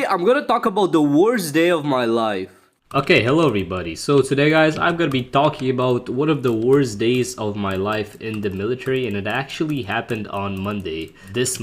Today I'm gonna talk about the worst day of my life. Okay, hello everybody. So today guys, I'm gonna be talking about one of the worst days of my life in the military, and it actually happened on Monday, this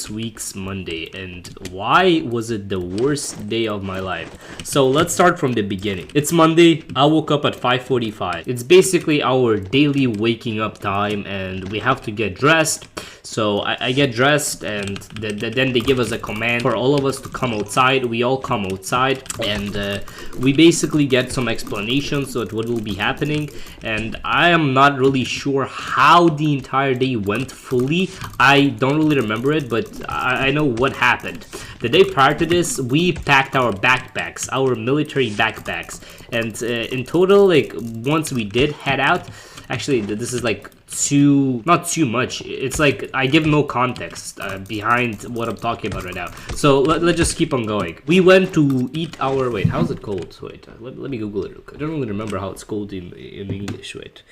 week's Monday. And why was it the worst day of my life? So let's start from the beginning. It's Monday, I woke up at 5:45. It's basically our daily waking up time and we have to get dressed. So I get dressed and then they give us a command for all of us to come outside. We all come outside and we basically get some explanations of what will be happening. And I am not really sure how the entire day went fully. I don't really remember it, but I know what happened. The day prior to this, we packed our backpacks, our military backpacks. And in total, like once we did head out, actually this is like not too much. It's like I give no context behind what I'm talking about right now. So let's just keep on going. We went to eat our how's it called? Wait, let me Google it. I don't really remember how it's called in English. Wait,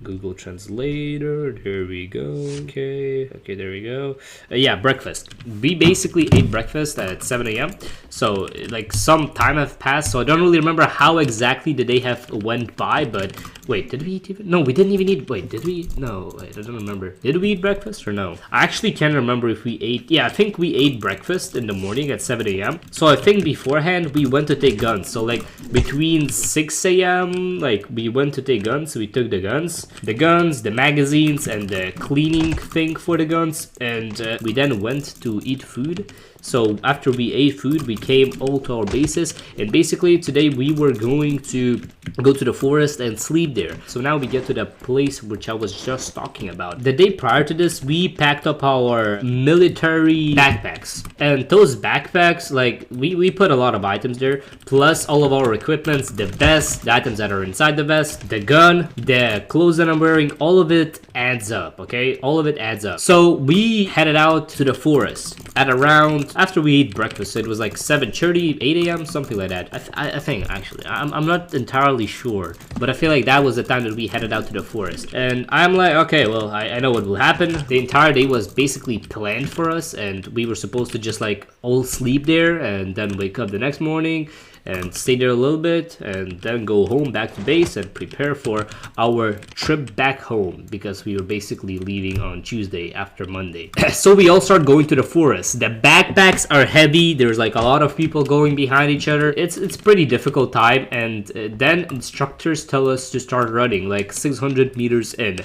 Google Translator, there we go. Okay, there we go. Yeah, breakfast. We basically ate breakfast at 7 a.m. So like some time have passed, so I don't really remember how exactly the day have went by. But wait, did we eat even? No, we didn't even eat. Wait, did we? No, wait, I don't remember. Did we eat breakfast or no? I actually can't remember if we ate. Yeah, I think we ate breakfast in the morning at 7 a.m. So I think beforehand we went to take guns. So like between 6 a.m. like we went to take guns. We took the guns, the magazines, and the cleaning thing for the guns, and we then went to eat food. So after we ate food, we came all to our bases, and basically today we were going to go to the forest and sleep there. So now we get to the place which I was just talking about. The day prior to this, we packed up our military backpacks, and those backpacks, like we put a lot of items there, plus all of our equipments, the vest, the items that are inside the vest, the gun, the clothes that I'm wearing, all of it adds up, okay? All of it adds up. So we headed out to the forest at around, after we ate breakfast, it was like 7:30, 8 a.m., something like that. I think, actually. I'm not entirely sure, but I feel like that was the time that we headed out to the forest. And I'm like, okay, well, I know what will happen. The entire day was basically planned for us, and we were supposed to just like all sleep there and then wake up the next morning and stay there a little bit and then go home back to base and prepare for our trip back home, because we were basically leaving on Tuesday after Monday. So we all start going to the forest. The backpacks are heavy. There's like a lot of people going behind each other. It's pretty difficult time, and then instructors tell us to start running like 600 meters in.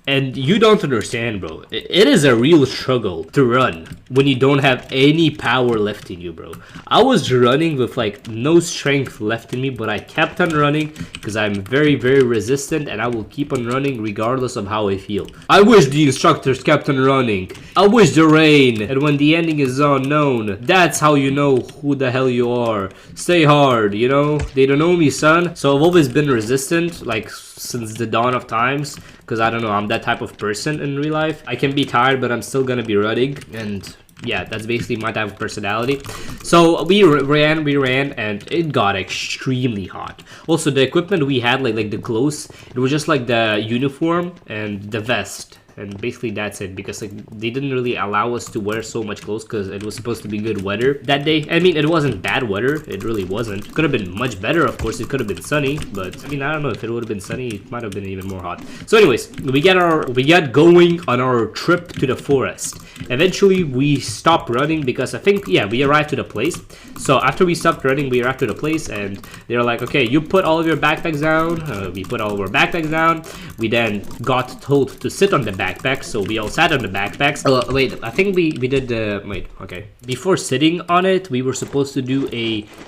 And you don't understand, bro. It is a real struggle to run when you don't have any power left in you, bro. I was running with like no strength left in me, but I kept on running because I'm very, very resistant, and I will keep on running regardless of how I feel. I wish the instructors kept on running. I wish the rain, and when the ending is unknown, that's how you know who the hell you are. Stay hard, you know? They don't know me, son. So I've always been resistant, like since the dawn of times, because I don't know, I'm that type of person in real life. I can be tired, but I'm still gonna be running, and yeah, that's basically my type of personality. So we ran, and it got extremely hot. Also, the equipment we had, like the clothes, it was just like the uniform and the vest. And basically that's it, because like they didn't really allow us to wear so much clothes because it was supposed to be good weather that day. I mean, it wasn't bad weather, it really wasn't. It could have been much better, of course. It could have been sunny, but I mean, I don't know, if it would have been sunny, it might have been even more hot. So anyways, we got going on our trip to the forest. Eventually we stopped running because I think, yeah, we arrived to the place. So after we stopped running, we arrived to the place, and they're like, okay, you put all of your backpacks down. We put all of our backpacks down. We then got told to sit on the backpacks, so we all sat on the backpacks. Wait, I think we did okay. Before sitting on it, we were supposed to do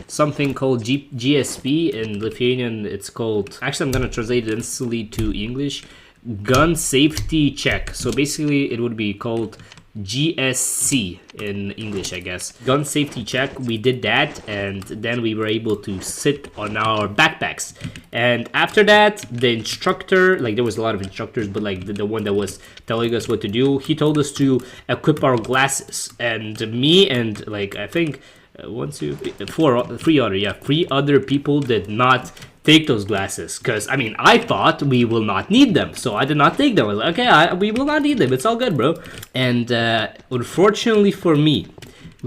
something called GSP. In Lithuanian, it's called, actually I'm gonna translate it instantly to English, gun safety check. So basically it would be called GSC in English, I guess. Gun safety check. We did that, and then we were able to sit on our backpacks. And after that, the instructor, like there was a lot of instructors, but like the one that was telling us what to do, he told us to equip our glasses. And me and like I think three other people did not take those glasses, because I mean I thought we will not need them, so I did not take them. I was like, okay, we will not need them, it's all good, bro. And unfortunately for me,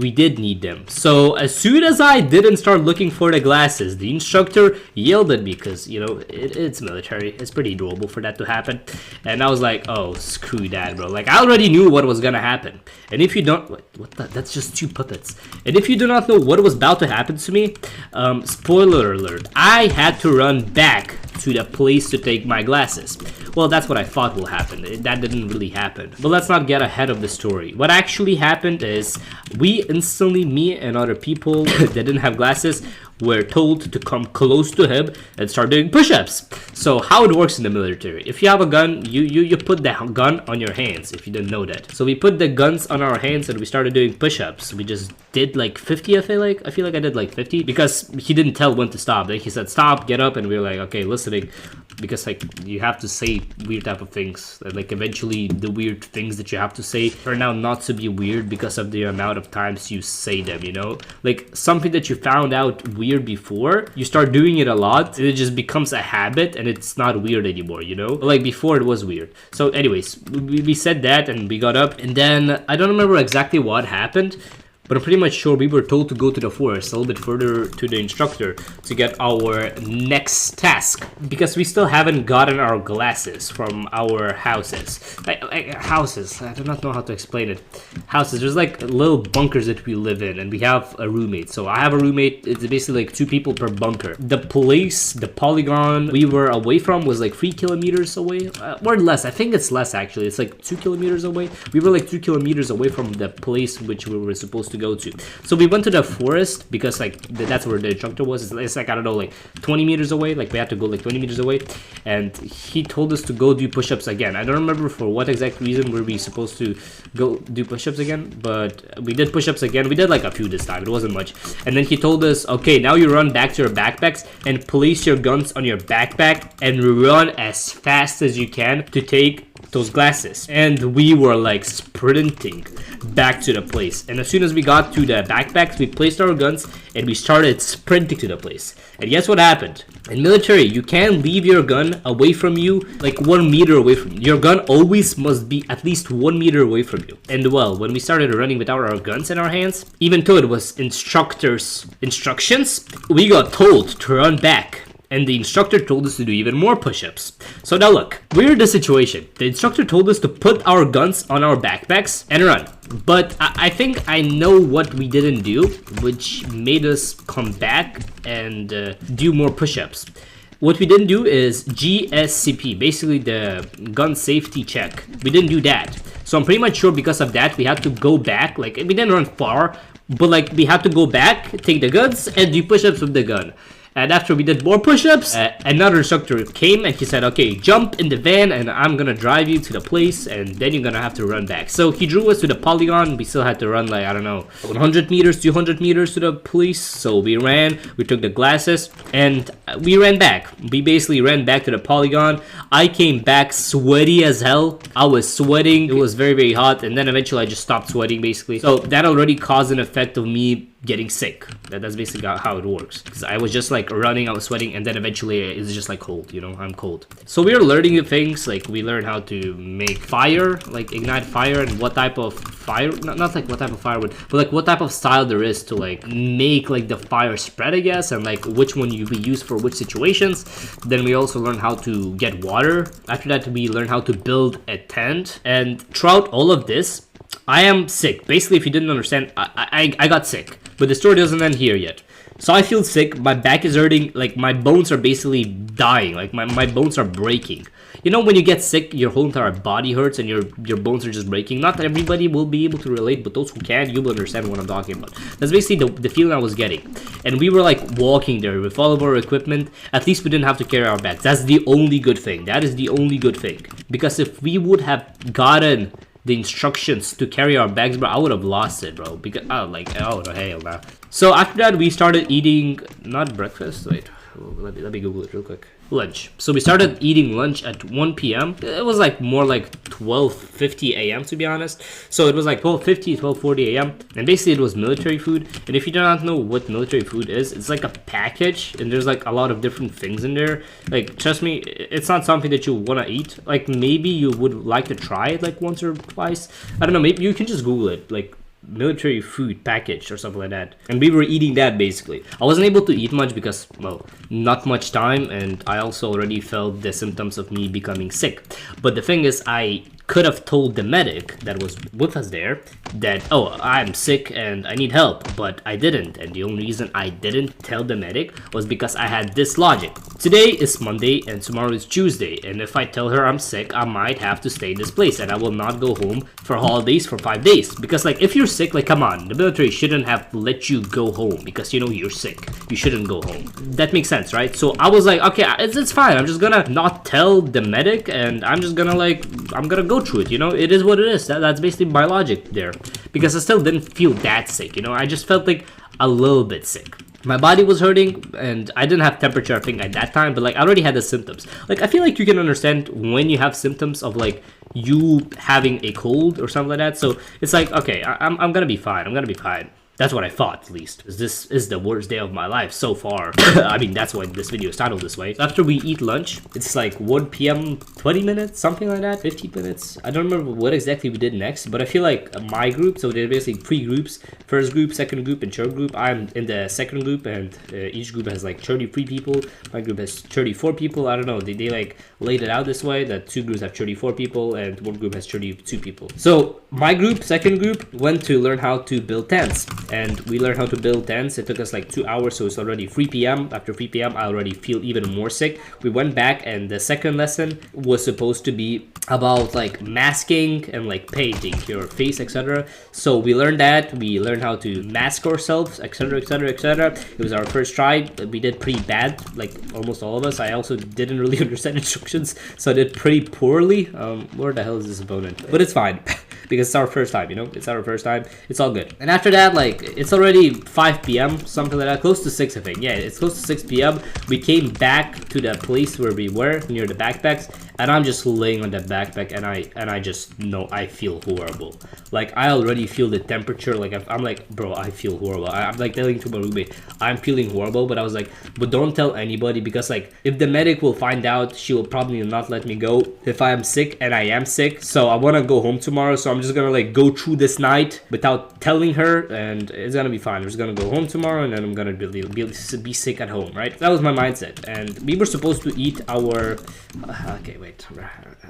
we did need them. So as soon as I didn't start looking for the glasses, the instructor yelled at me because, you know, it's military. It's pretty doable for that to happen. And I was like, oh, screw that, bro. Like, I already knew what was gonna happen. And if you don't, what the, that's just two puppets. And if you do not know what was about to happen to me, spoiler alert, I had to run back to the place to take my glasses. Well, that's what I thought will happen. That didn't really happen. But let's not get ahead of the story. What actually happened is we instantly, me and other people that didn't have glasses, were told to come close to him and start doing push-ups. So how it works in the military, if you have a gun, you put the gun on your hands, if you didn't know that. So we put the guns on our hands and we started doing push-ups. We just did like 50, I feel like I did like 50, because he didn't tell when to stop. Then he said stop, get up, and we were like, okay, listening, because like you have to say weird type of things. Like eventually the weird things that you have to say turn out not to be weird because of the amount of times you say them, you know? Like something that you found out weird before, you start doing it a lot and it just becomes a habit and it's not weird anymore, you know? Like before it was weird. So anyways, we said that and we got up, and then I don't remember exactly what happened, but I'm pretty much sure we were told to go to the forest a little bit further to the instructor to get our next task, because we still haven't gotten our glasses from our houses. Houses, I do not know how to explain it. Houses, there's like little bunkers that we live in, and we have a roommate. So I have a roommate, it's basically like 2 people per bunker. The place, the polygon we were away from was like 3 kilometers away, or less. I think it's less actually. It's like 2 kilometers away. We were like 2 kilometers away from the place which we were supposed to go to. So we went to the forest because like that's where the instructor was. It's like, I don't know, like 20 meters away. Like we had to go like 20 meters away, and he told us to go do push-ups again. I don't remember for what exact reason were we supposed to go do push-ups again, but we did push-ups again. We did like a few this time. It wasn't much. And then he told us, okay, now you run back to your backpacks and place your guns on your backpack and run as fast as you can to take those glasses. And we were like sprinting back to the place, and as soon as we got to the backpacks, we placed our guns and we started sprinting to the place. And guess what happened? In military, you can't leave your gun away from you, like 1 meter away from you. Your gun always must be at least 1 meter away from you. And well, when we started running without our guns in our hands, even though it was instructor's instructions, we got told to run back. And the instructor told us to do even more push-ups. So now look, we're in this situation. The instructor told us to put our guns on our backpacks and run. But I think I know what we didn't do, which made us come back and do more push-ups. What we didn't do is GSCP, basically the gun safety check. We didn't do that. So I'm pretty much sure because of that, we had to go back. Like, we didn't run far, but like we had to go back, take the guns, and do push-ups with the gun. And after we did more push-ups, another instructor came and he said, okay, jump in the van and I'm gonna drive you to the place and then you're gonna have to run back. So he drew us to the polygon. We still had to run like, I don't know, 100 meters, 200 meters to the place. So we ran, we took the glasses, and we ran back. We basically ran back to the polygon. I came back sweaty as hell. I was sweating. It was very, very hot. And then eventually I just stopped sweating basically. So that already caused an effect of me getting sick. That's basically how it works, because I was just like running, I was sweating, and then eventually it's just like cold, you know, I'm cold. So we are learning the things, like we learned how to make fire, like ignite fire, and what type of fire, not like what type of firewood, but like what type of style there is to like make like the fire spread, I guess, and like which one you use for which situations. Then we also learned how to get water. After that, we learned how to build a tent. And throughout all of this, I am sick. Basically, if you didn't understand, I got sick. But the story doesn't end here yet. So I feel sick, my back is hurting, like my bones are basically dying, like my bones are breaking. You know when you get sick, your whole entire body hurts and your bones are just breaking? Not that everybody will be able to relate, but those who can, you will understand what I'm talking about. That's basically the feeling I was getting. And we were like walking there with all of our equipment. At least we didn't have to carry our bags. That's the only good thing. That is the only good thing. Because if we would have gotten the instructions to carry our bags, bro, I would have lost it, bro, because oh hell no. So after that, we started eating, not breakfast, wait, let me Google it real quick. Lunch. So we started eating lunch at 1 p.m. It was like more like 12:50 a.m. to be honest. So it was like 12:50, 12:40 a.m. And basically it was military food. And if you do not know what military food is, it's like a package and there's like a lot of different things in there. Like, trust me, it's not something that you want to eat. Like, maybe you would like to try it like once or twice. I don't know, maybe you can just Google it. Like, military food package or something like that, and we were eating that basically. I wasn't able to eat much because, well, not much time, and I also already felt the symptoms of me becoming sick. But the thing is, I could have told the medic that was with us there that, oh, I'm sick and I need help, but I didn't. And the only reason I didn't tell the medic was because I had this logic. Today is Monday and tomorrow is Tuesday, and if I tell her I'm sick, I might have to stay in this place and I will not go home for holidays for 5 days. Because like, if you're sick, like, come on, the military shouldn't have let you go home because, you know, you're sick. You shouldn't go home. That makes sense, right? So I was like, okay, it's fine. I'm just gonna not tell the medic, and I'm just gonna like, I'm gonna go through it, you know. It is what it is. That's basically my logic there, because I still didn't feel that sick, you know. I just felt like a little bit sick. My body was hurting, and I didn't have temperature, I think, at that time, but like, I already had the symptoms. Like, I feel like you can understand when you have symptoms of like you having a cold or something like that. So it's like, okay, I'm gonna be fine. I'm gonna be fine. That's what I thought, at least. This is the worst day of my life so far. I mean, that's why this video is titled this way. After we eat lunch, it's like 1 p.m, 20 minutes, something like that, 15 minutes. I don't remember what exactly we did next, but I feel like my group, so they're basically 3 groups. First group, second group, and third group. I'm in the second group, and each group has like 33 people. My group has 34 people. I don't know, they like laid it out this way, that 2 groups have 34 people, and 1 group has 32 people. So my group, second group, went to learn how to build tents. And we learned how to build tents. It took us like 2 hours, so it's already 3 p.m. After 3 p.m, I already feel even more sick. We went back, and the second lesson was supposed to be about like masking and like painting your face, etc. So we learned that. We learned how to mask ourselves, etc, etc, etc. It was our first try. We did pretty bad, like almost all of us. I also didn't really understand instructions, so I did pretty poorly. Where the hell is this opponent? But it's fine. Because it's our first time, you know, it's our first time, it's all good. And after that, like, it's already 5 p.m, something like that, close to 6, I think. Yeah, it's close to 6 p.m. We came back to the place where we were, near the backpacks, and I'm just laying on that backpack, and I just know I feel horrible. Like, I already feel the temperature. Like, I'm like, bro, I feel horrible. I'm like telling to my roommate, I'm feeling horrible. But I was like, but don't tell anybody, because like, if the medic will find out, she will probably not let me go if I am sick, and I am sick. So I want to go home tomorrow, so I'm just gonna like go through this night without telling her, and it's gonna be fine. I'm just gonna go home tomorrow, and then I'm gonna be sick at home, right? That was my mindset. And we were supposed to eat our okay, wait,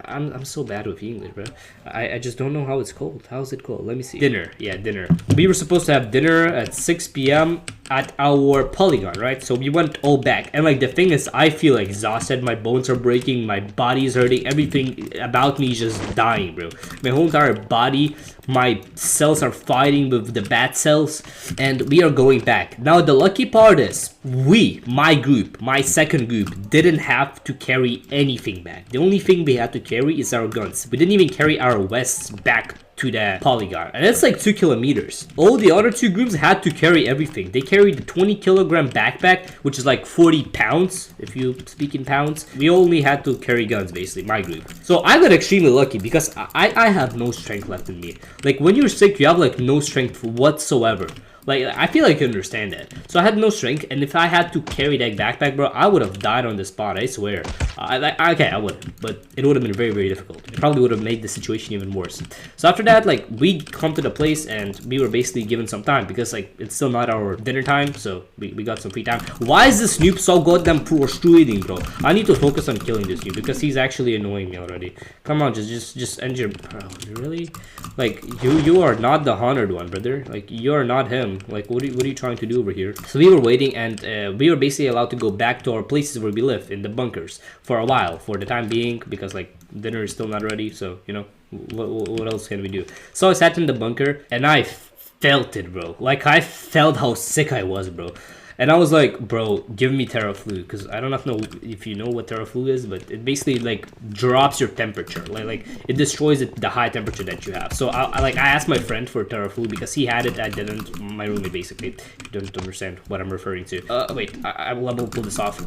I'm so bad with English, bro. I just don't know how it's called. How's it called? Let me see. Dinner. Yeah, dinner. We were supposed to have dinner at 6 p.m. at our polygon, right? So we went all back, and like, the thing is, I feel exhausted. My bones are breaking, my body is hurting, everything about me is just dying, bro. My whole entire body, my cells are fighting with the bad cells, and we are going back. Now the lucky part is, my group, my second group, didn't have to carry anything back. The only thing we had to carry is our guns. We didn't even carry our vests back to the polygon, and it's like 2 kilometers. All the other 2 groups had to carry everything. They carried the 20-kilogram backpack, which is like 40 pounds if you speak in pounds. We only had to carry guns, basically, my group. So I got extremely lucky, because I have no strength left in me. Like, when you're sick, you have like no strength whatsoever. Like, I feel like you understand that. So I had no strength, and if I had to carry that backpack, bro, I would have died on the spot, I swear. Okay, I would, but it would have been very, very difficult. It probably would have made the situation even worse. So after that, like, we come to the place, and we were basically given some time, because like, it's still not our dinner time, so we got some free time. Why is this noob so goddamn frustrating, bro? I need to focus on killing this noob, because he's actually annoying me already. Come on, just end your... Bro, really? Like, you are not the honored one, brother. Like, you're not him. Like, what are you trying to do over here? So we were waiting, and we were basically allowed to go back to our places where we live, in the bunkers, for a while, for the time being, because like, dinner is still not ready, so, you know, what else can we do? So I sat in the bunker, and I felt it, bro. Like, I felt how sick I was, bro. And I was like, bro, give me Terraflu, because I don't know if you know what Terraflu is, but it basically like drops your temperature, like it destroys the high temperature that you have. So I asked my friend for Terraflu because he had it, I didn't. My roommate, basically. You don't understand what I'm referring to. Wait, I will pull this off.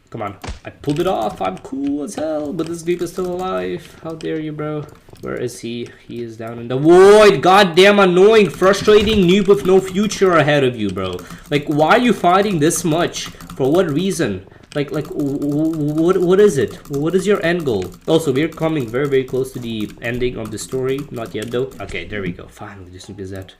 Come on, I pulled it off. I'm cool as hell, but this dude is still alive. How dare you, bro? Where is he? He is down in the void. Goddamn annoying, frustrating noob with no future ahead of you, bro. Like, why are you fighting this much? For what reason? What is it? What is your end goal? Also, we're coming very close to the ending of the story. Not yet though. Okay, there we go. Finally, just look at that.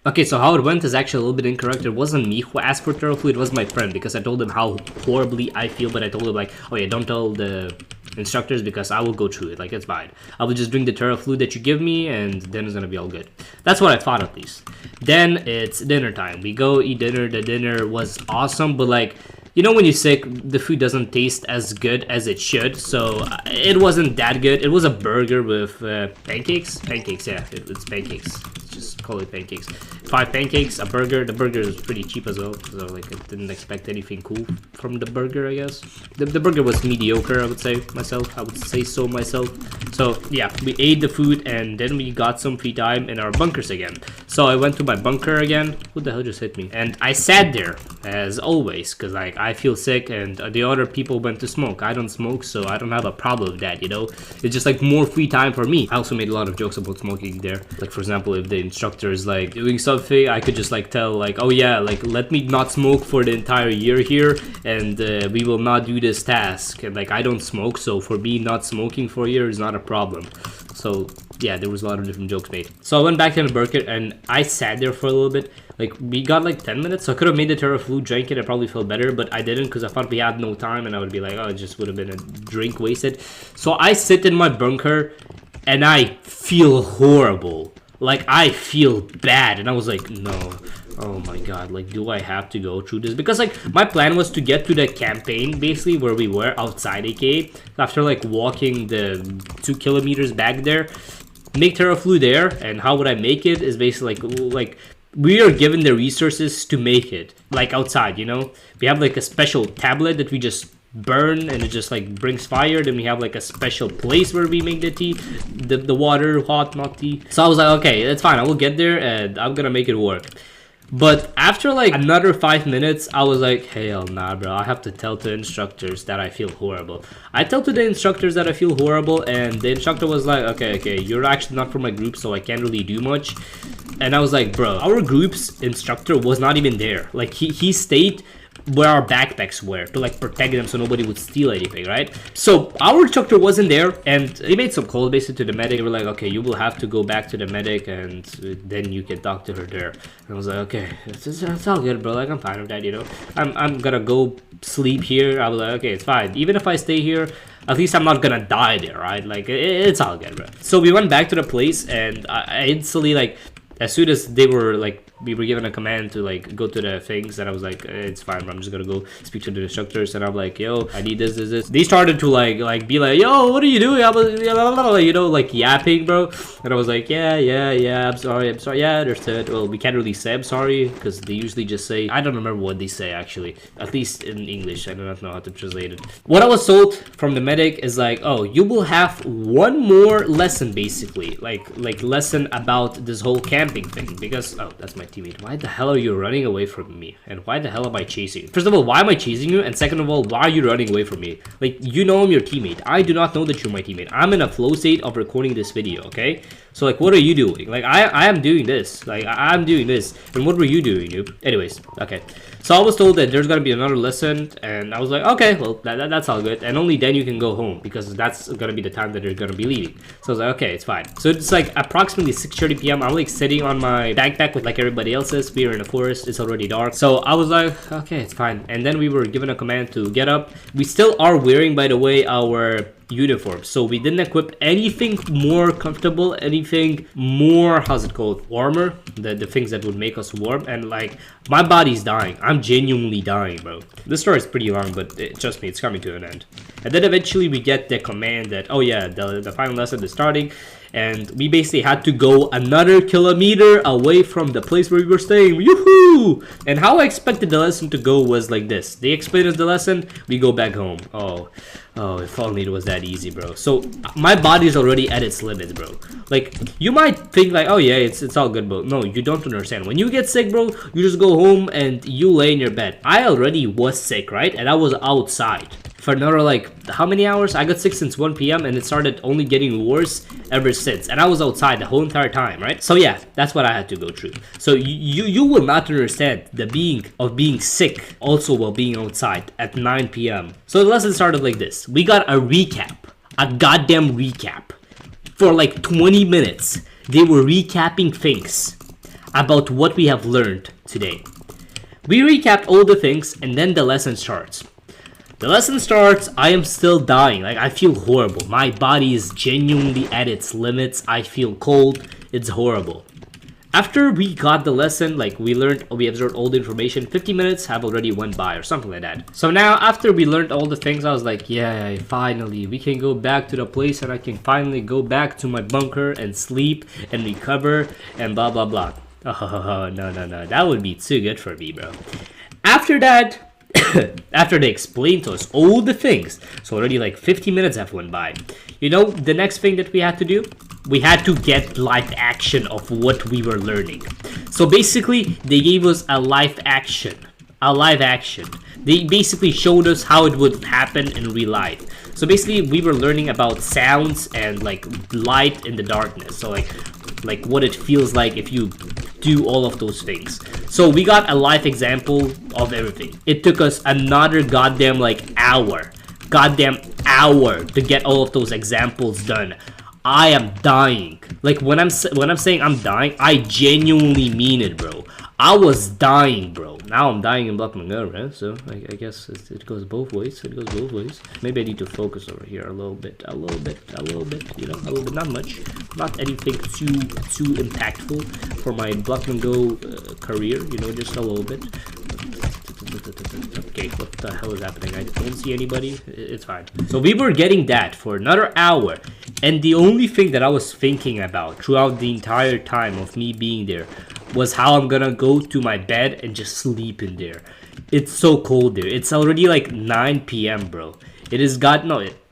Okay, so how it went is actually a little bit incorrect. It wasn't me who asked for Terra Food, it was my friend, because I told him how horribly I feel, but I told him like, oh yeah, don't tell the instructors because I will go through it, like it's fine. I will just drink the Terra Fluid that you give me and then it's gonna be all good. That's what I thought at least. Then it's dinner time. We go eat dinner. The dinner was awesome, but like, you know when you're sick, the food doesn't taste as good as it should, so it wasn't that good. It was a burger with pancakes? Pancakes, yeah, it's pancakes. Just call it pancakes. 5 pancakes, a burger. The burger is pretty cheap as well, so like I didn't expect anything cool from the burger, I guess. The burger was mediocre, I would say myself. So yeah, we ate the food and then we got some free time in our bunkers again. So I went to my bunker again. Who the hell just hit me? And I sat there as always, because like I feel sick and the other people went to smoke. I don't smoke, so I don't have a problem with that, you know. It's just like more free time for me. I also made a lot of jokes about smoking there. Like for example, if the instructor is like doing something, I could just like tell like, oh yeah, like let me not smoke for the entire year here and we will not do this task. And like I don't smoke, so for me not smoking for a year is not a problem. So yeah, there was a lot of different jokes made. So I went back to the burger and I sat there for a little bit. Like we got like 10 minutes, so I could have made the Terra Flu, drank it, I probably felt better, but I didn't because I thought we had no time and I would be like, oh, it just would have been a drink wasted. So I sit in my bunker and I feel horrible. Like I feel bad and I was like, no, oh my god, like do I have to go through this? Because like my plan was to get to the campaign basically where we were outside AK after like walking the 2 kilometers back there, make Terra Flu there. And how would I make it is basically like we are given the resources to make it like outside, you know. We have like a special tablet that we just burn and it just like brings fire. Then we have like a special place where we make the tea, the water hot, not tea. So I was like, okay, that's fine, I will get there and I'm gonna make it work. But after like another 5 minutes, I was like, hell nah, bro, I have to tell the instructors that I feel horrible. I tell to the instructors that I feel horrible and the instructor was like, okay, you're actually not from my group, so I can't really do much. And I was like, bro, our group's instructor was not even there. Like he stayed where our backpacks were to like protect them so nobody would steal anything, right? So our instructor wasn't there and they made some calls basically to the medic. They were like, okay, you will have to go back to the medic and then you can talk to her there. And I was like, okay, it's all good, bro, like I'm fine with that, you know. I'm gonna go sleep here. I was like, okay, it's fine, even if I stay here, at least I'm not gonna die there, right? Like it's all good, bro. So we went back to the place and I instantly, like, as soon as they were like, we were given a command to like go to the things, and I was like, it's fine, bro. I'm just gonna go speak to the instructors. And I'm like, yo, I need this. They started to like be like, yo, what are you doing? I was, you know, like yapping, bro. And I was like, yeah, I'm sorry, yeah, understood. Well, we can't really say I'm sorry because they usually just say, I don't remember what they say actually, at least in English. I do not know how to translate it. What I was told from the medic is like, oh, you will have one more lesson basically, like lesson about this whole camping thing, because, oh, that's my teammate. Why the hell are you running away from me? And why the hell am I chasing you? First of all, why am I chasing you? And second of all, why are you running away from me? Like, you know I'm your teammate. I do not know that you're my teammate. I'm in a flow state of recording this video, okay? So like, what are you doing? Like, I am doing this. Like, I'm doing this. And what were you doing, noob? Anyways, okay. So I was told that there's gonna be another lesson, and I was like, okay, well, that's all good. And only then you can go home, because that's gonna be the time that you're gonna be leaving. So I was like, okay, it's fine. So it's like approximately 6:30 p.m. I'm like sitting on my backpack with like everybody else's. We are in the forest. It's already dark. So I was like, okay, it's fine. And then we were given a command to get up. We still are wearing, by the way, our uniform, so we didn't equip anything more comfortable, anything more, how's it called, warmer, the things that would make us warm. And like, my body's dying. I'm genuinely dying, bro. This story is pretty long, but trust me, it's coming to an end. And then eventually we get the command that, oh yeah, the final lesson is starting, and we basically had to go another kilometer away from the place where we were staying. Yoo-hoo! And how I expected the lesson to go was like this. They explain us the lesson, we go back home. Oh, if only it was that easy, bro. So my body's already at its limits, bro. Like, you might think like, oh yeah, it's all good, bro. No, you don't understand. When you get sick, bro, you just go home and you lay in your bed. I already was sick, right? And I was outside. for another like how many hours? I got sick since 1 p.m. and it started only getting worse ever since. And I was outside the whole entire time, right? So yeah, that's what I had to go through. So you will not understand the being sick also while being outside at 9 p.m. So the lesson started like this. We got a recap, a goddamn recap. For like 20 minutes, they were recapping things about what we have learned today. We recapped all the things and then the lesson starts. The lesson starts, I am still dying. Like, I feel horrible. My body is genuinely at its limits. I feel cold. It's horrible. After we got the lesson, like we absorbed all the information, 50 minutes have already went by or something like that. So now after we learned all the things, I was like, yeah, finally, we can go back to the place and I can finally go back to my bunker and sleep and recover and blah, blah, blah. Oh, no. That would be too good for me, bro. After that, after they explained to us all the things, so already like 50 minutes have went by. You know, the next thing that we had to do? We had to get live action of what we were learning. So basically, they gave us a live action. They basically showed us how it would happen in real life. So basically, we were learning about sounds and like light in the darkness. So like what it feels like if you do all of those things. So we got a live example of everything. It took us another goddamn hour to get all of those examples done. I am dying. Like when I'm saying I'm dying, I genuinely mean it, bro. I was dying, bro. Now I'm dying in Black Manga, right? So I guess it goes both ways. Maybe I need to focus over here a little bit. You know, a little bit, not much, not anything too impactful for my Black Manga career. You know, just a little bit. Okay, what the hell is happening? I don't see anybody. It's fine. So we were getting that for another hour, and the only thing that I was thinking about throughout the entire time of me being there was how I'm gonna go to my bed and just sleep in there. It's so cold there. It's already like 9 p.m. bro. It is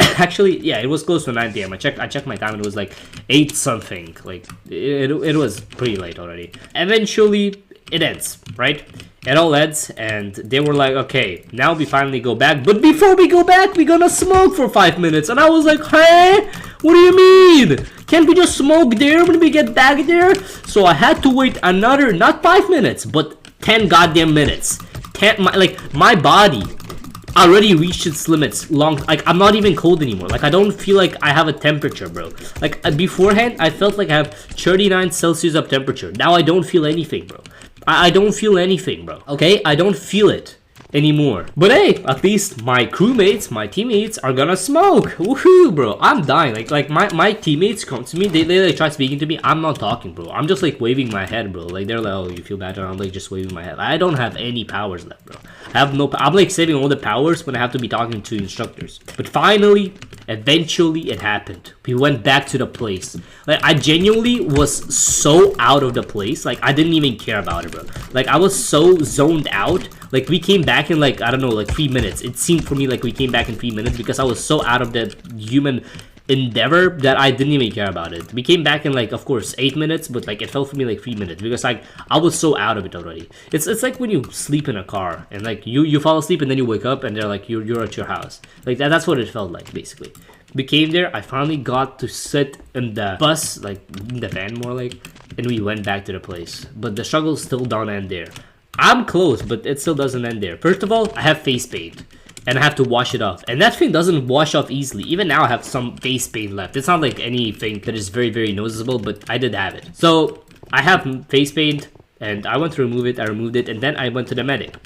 actually, yeah, it was close to 9 p.m. I checked my time and it was like 8 something. Like it was pretty late already. Eventually it ends, right? It all ends, and they were like, okay, now we finally go back. But before we go back, we're gonna smoke for 5 minutes. And I was like, hey, what do you mean? Can't we just smoke there when we get back there? So I had to wait another, not 5 minutes, but 10 goddamn minutes. My body already reached its limits like I'm not even cold anymore. Like I don't feel like I have a temperature, bro. Like beforehand I felt like I have 39 Celsius of temperature. Now I don't feel anything, bro. I don't feel anything, bro. Okay, I don't feel it anymore. But hey, at least my crewmates, my teammates are gonna smoke. Woohoo, bro. I'm dying. Like my teammates come to me, they like try speaking to me. I'm not talking, bro. I'm just like waving my head, bro. Like they're like, oh, you feel bad, and I'm like just waving my head. I don't have any powers left, bro. I'm like saving all the powers when I have to be talking to instructors. But finally, eventually it happened. We went back to the place. Like I genuinely was so out of the place. Like I didn't even care about it, bro. Like I was so zoned out. Like we came back in like, I don't know, like 3 minutes. It seemed for me like we came back in 3 minutes because I was so out of the human endeavor that I didn't even care about it. We came back in like, of course, 8 minutes, but like it felt for me like 3 minutes because like I was so out of it already. It's like when you sleep in a car and like you fall asleep and then you wake up and they're like you're at your house. Like that's what it felt like basically. We came there, I finally got to sit in the bus, like in the van more like, and we went back to the place. But the struggle still don't end there. I'm close, but it still doesn't end there. First of all, I have face paint. And I have to wash it off. And that thing doesn't wash off easily. Even now I have some face paint left. It's not like anything that is very, very noticeable, but I did have it. So I have face paint and I went to remove it. I removed it and then I went to the medic.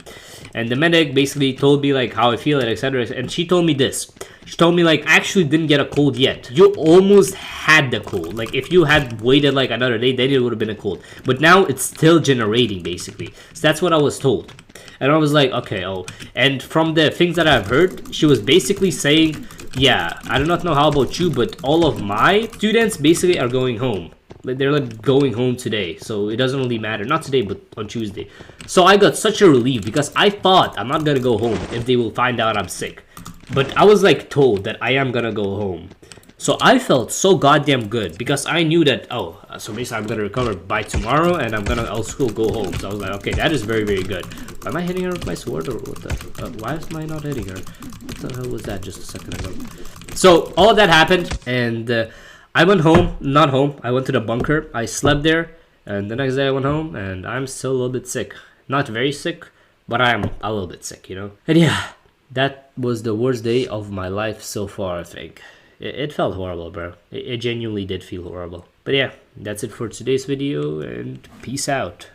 And the medic basically told me like how I feel, etc. And she told me this. She told me like, I actually didn't get a cold yet. You almost had the cold. Like if you had waited like another day, then it would have been a cold. But now it's still generating basically. So that's what I was told. And I was like, okay, oh. And from the things that I've heard, she was basically saying, yeah, I do not know how about you, but all of my students basically are going home. They're like going home today, so it doesn't really matter. Not today, but on Tuesday. So I got such a relief because I thought I'm not gonna go home if they will find out I'm sick. But I was like told that I am gonna go home. So I felt so goddamn good because I knew that, oh, so basically I'm gonna recover by tomorrow and I'm gonna also go home. So I was like, okay, that is very, very good. Am I hitting her with my sword or what the? Why am I not hitting her? What the hell was that just a second ago? So all of that happened and I went home, not home. I went to the bunker. I slept there and the next day I went home and I'm still a little bit sick. Not very sick, but I'm a little bit sick, you know? And yeah, that was the worst day of my life so far, I think. It felt horrible, bro. It genuinely did feel horrible. But yeah, that's it for today's video, and peace out.